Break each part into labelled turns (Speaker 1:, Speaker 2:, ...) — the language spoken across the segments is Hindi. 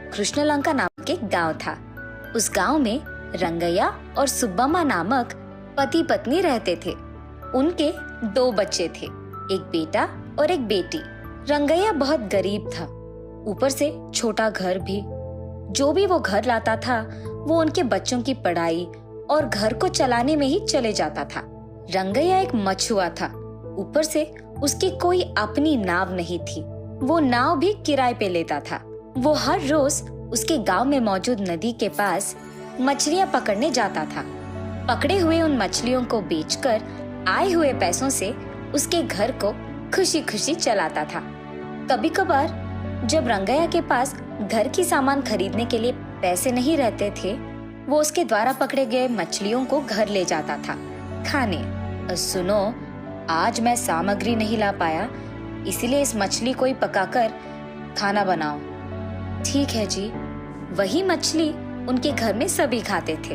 Speaker 1: कृष्णलंका नामक एक गांव था। उस गांव में रंगैया और सुब्बम्मा नामक पति पत्नी रहते थे। उनके 2 बच्चे थे, एक बेटा और एक बेटी। रंगैया बहुत गरीब था, ऊपर से छोटा घर भी। जो भी वो घर लाता था वो उनके बच्चों की पढ़ाई और घर को चलाने में ही चले जाता था। रंगैया एक मछुआ था, ऊपर से उसकी कोई अपनी नाव नहीं थी। वो नाव भी किराए पे लेता था। वो हर रोज उसके गांव में मौजूद नदी के पास मछलियां पकड़ने जाता था। पकड़े हुए उन मछलियों को बेचकर आए हुए पैसों से उसके घर को खुशी खुशी चलाता था। कभी कभार जब रंगैया के पास घर की सामान खरीदने के लिए पैसे नहीं रहते थे, वो उसके द्वारा पकड़े गए मछलियों को घर ले जाता था खाने। सुनो, आज मैं सामग्री नहीं ला पाया, इसलिए इस मछली को ही पकाकर खाना बनाओ। ठीक है जी। वही मछली उनके घर में सभी खाते थे।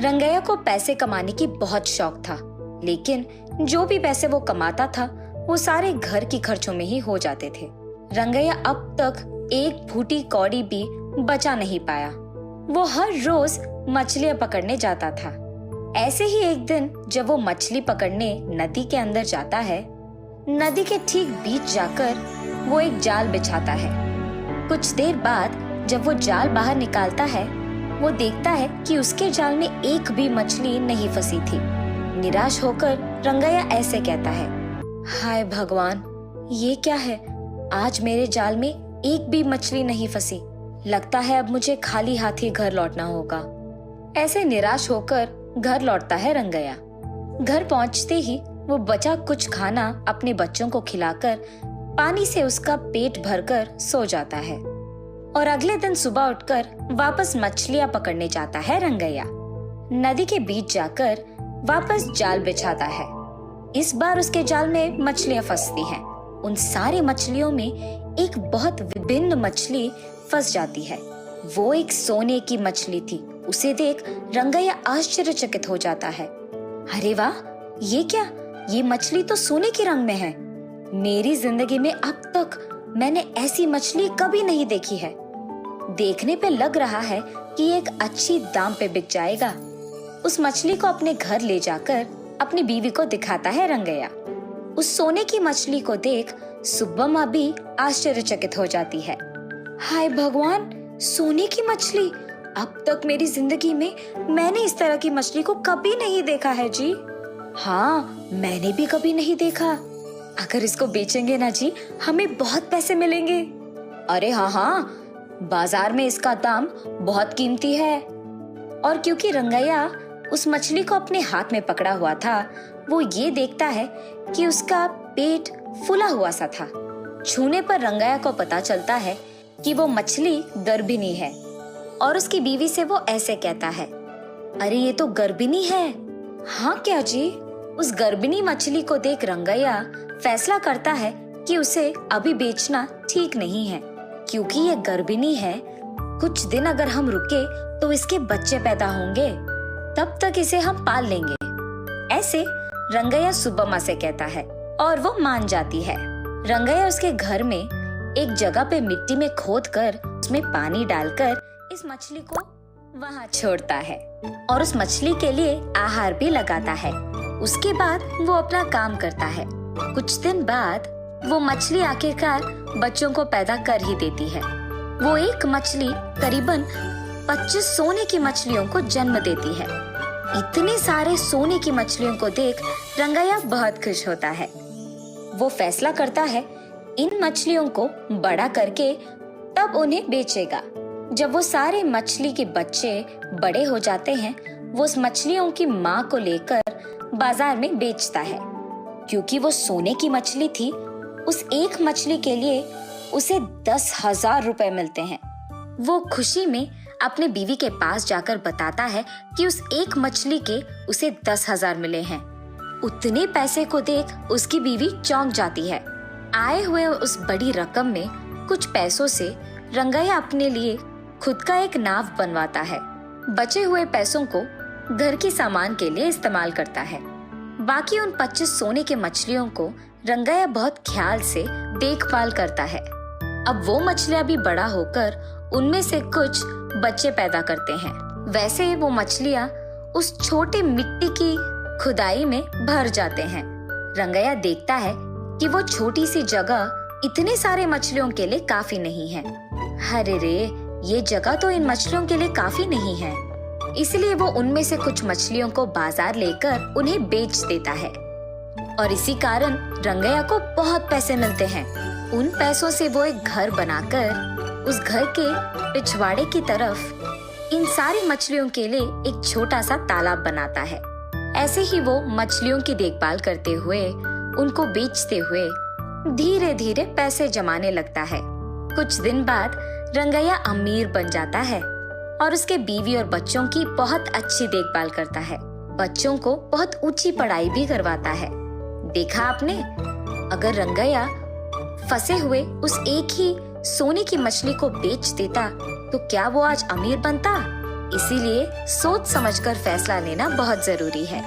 Speaker 1: रंगैया को पैसे कमाने की बहुत शौक था, लेकिन जो भी पैसे वो कमाता था वो सारे घर की खर्चों में ही हो जाते थे। रंगैया अब तक एक फूटी कौड़ी भी बचा नहीं पाया। वो हर रोज मछलियां पकड़ने जाता था। ऐसे ही एक दिन जब वो मछली पकड़ने नदी के अंदर जाता है, नदी के ठीक बीच जाकर वो एक जाल बिछाता है। कुछ देर बाद जब वो जाल बाहर निकालता है, वो देखता है कि उसके जाल में एक भी मछली नहीं फंसी थी। निराश होकर रंगैया ऐसे कहता है, हाय भगवान, ये क्या है? आज मेरे जाल में एक भी मछली नहीं फंसी। लगता है अब मुझे खाली हाथ ही घर लौटना होगा। ऐसे निराश होकर घर लौटता है रंगैया। घर पहुंचते ही वो बचा कुछ खाना अपने बच्चों को खिलाकर पानी से उसका पेट भरकर सो जाता है और अगले दिन सुबह उठकर वापस मछलियां पकड़ने जाता है रंगैया। नदी के बीच जाकर वापस जाल बिछाता है। इस बार उसके जाल में मछलियां फंसती हैं। उन सारी मछलियों में एक बहुत विभिन्न मछली फंस जाती है। वो एक सोने की मछली थी। उसे देख रंगैया आश्चर्यचकित हो जाता है। अरे वाह, ये क्या? ये मछली तो सोने के रंग में है। मेरी जिंदगी में अब तक मैंने ऐसी मछली कभी नहीं देखी है। देखने पे लग रहा है कि एक अच्छी दाम पे बिक जाएगा। उस मछली को अपने घर ले जाकर अपनी बीवी को दिखाता है रंगैया। उस सोने की मछली को देख सुब्बम्मा भी आश्चर्यचकित हो जाती है। हाय भगवान, सोने की मछली! अब तक मेरी जिंदगी में मैंने इस तरह की मछली को कभी नहीं देखा है जी। हाँ, मैंने भी कभी नहीं देखा। अगर इसको बेचेंगे ना जी, हमें बहुत पैसे मिलेंगे। अरे हाँ, बाजार में इसका दाम बहुत कीमती है। और क्योंकि रंगैया उस मछली को अपने हाथ में पकड़ा हुआ था, वो ये देखता है कि उसका पेट फूला हुआ सा था। छूने पर रंगैया को पता चलता है कि वो मछली गर्भिणी है और उसकी बीवी से वो ऐसे कहता है, अरे ये तो गर्भिणी है। हाँ क्या जी? उस गर्भिणी मछली को देख रंगैया फैसला करता है कि उसे अभी बेचना ठीक नहीं है, क्योंकि ये गर्भिणी है। कुछ दिन अगर हम रुके तो इसके बच्चे पैदा होंगे, तब तक इसे हम पाल लेंगे। ऐसे रंगैया सुब्बम्मा से कहता है और वो मान जाती है। रंगैया उसके घर में एक जगह पे मिट्टी में खोदकर उसमें पानी डालकर इस मछली को वहां छोड़ता है और उस मछली के लिए आहार भी लगाता है। उसके बाद वो अपना काम करता है। कुछ दिन बाद वो मछली आखिरकार बच्चों को पैदा कर ही देती है। वो एक मछली करीबन 25 सोने की मछलियों को जन्म देती है। इतने सारे सोने की मछलियों को देख रंगैया बहुत खुश होता है। वो फैसला करता है इन मछलियों को बड़ा करके तब उन्हें बेचेगा। जब वो सारे मछली के बच्चे बड़े हो जाते हैं, वो उस मछलियों की माँ को लेकर बाजार में बेचता है। क्योंकि वो सोने की मछली थी, उस एक मछली के लिए उसे 10,000 रुपए मिलते हैं। वो खुशी में अपने बीवी के पास जाकर बताता है कि उस एक मछली के उसे 10,000 मिले हैं। उतने पैसे को देख उसकी बीवी चौंक जाती है। आए हुए उस बड़ी रकम में कुछ पैसों से रंगैया अपने लिए खुद का एक नाव बनवाता है। बचे हुए पैसों को घर की सामान के लिए इस्तेमाल करता है। बाकी उन 25 सोने के मछलियों को रंगैया बहुत ख्याल से देखभाल करता है। अब वो मछलियां भी बड़ा होकर उनमें से कुछ बच्चे पैदा करते हैं। वैसे ही वो मछलियाँ उस छोटे मिट्टी की खुदाई में भर जाते हैं। रंगैया देखता है कि वो छोटी सी जगह इतने सारे मछलियों के लिए काफी नहीं है। अरे रे, ये जगह तो इन मछलियों के लिए काफी नहीं है। इसलिए वो उनमें से कुछ मछलियों को बाजार लेकर उन्हें बेच देता है और इसी कारण रंगैया को बहुत पैसे मिलते हैं। उन पैसों से वो एक घर बनाकर उस घर के पिछवाड़े की तरफ इन सारी मछलियों के लिए एक छोटा सा तालाब बनाता है। ऐसे ही वो मछलियों की देखभाल करते हुए, उनको बेचते हुए धीरे धीरे पैसे जमाने लगता है। कुछ दिन बाद रंगैया अमीर बन जाता है और उसके बीवी और बच्चों की बहुत अच्छी देखभाल करता है। बच्चों को बहुत ऊंची पढ़ाई भी करवाता है। देखा आपने, अगर रंगैया फंसे हुए उस एक ही सोने की मछली को बेच देता तो क्या वो आज अमीर बनता? इसीलिए सोच समझकर फैसला लेना बहुत जरूरी है।